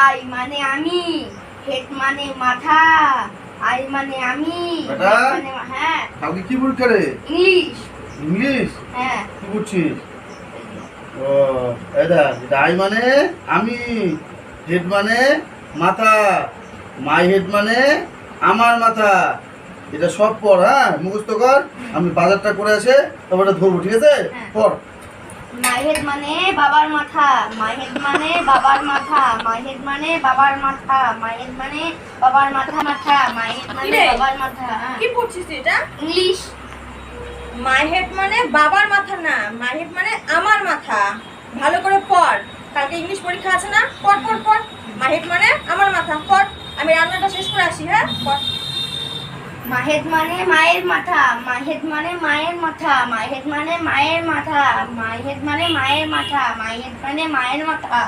I মানে আমি, head মানে মাথা, আই মানে আমি, বেটা? মানে হ্যাঁ কালকে কি পরীক্ষা রে? ইংলিশ। ইংলিশ? হ্যাঁ কি পড়ছিস? ও এটা এটা আই মানে আমি, হেড মানে মাথা, মাই হেড মানে আমার মাথা। এটা সব পড়, হ্যাঁ মুখস্থ কর। আমি বাজারটা করে আসে তারপর এটা ধরবো, ঠিক আছে? হ্যাঁ। পড়। মাই হেড মানে বাবার মাথা, মাই হেড মানে বাবার মাথা, মাই হেড মানে বাবার মাথা, মাই হেড মানে বাবার মাথা মাথা, মাই হেড মানে কিরে? বাবার মাথা। কি পড়ছিস তুই এটা? ইংলিশ। মাই হেড মানে বাবার মাথা না, মাই হেড মানে আমার মাথা। ভালো করে পড়, কালকে ইংলিশ পরীক্ষা আছে না? পড় পড় পড়। মাই হেড মানে আমার মাথা, পড়। আমি রান্নাটা শেষ করে আসি, হ্যাঁ পড়। মাহেদ মানে মায়ের মাথা, মাহেদ মানে মায়ের মাথা, মাহেদ মানে মায়ের মাথা, মাহেদ মানে মায়ের মাথা, মাহেদ মানে মায়ের মাথা।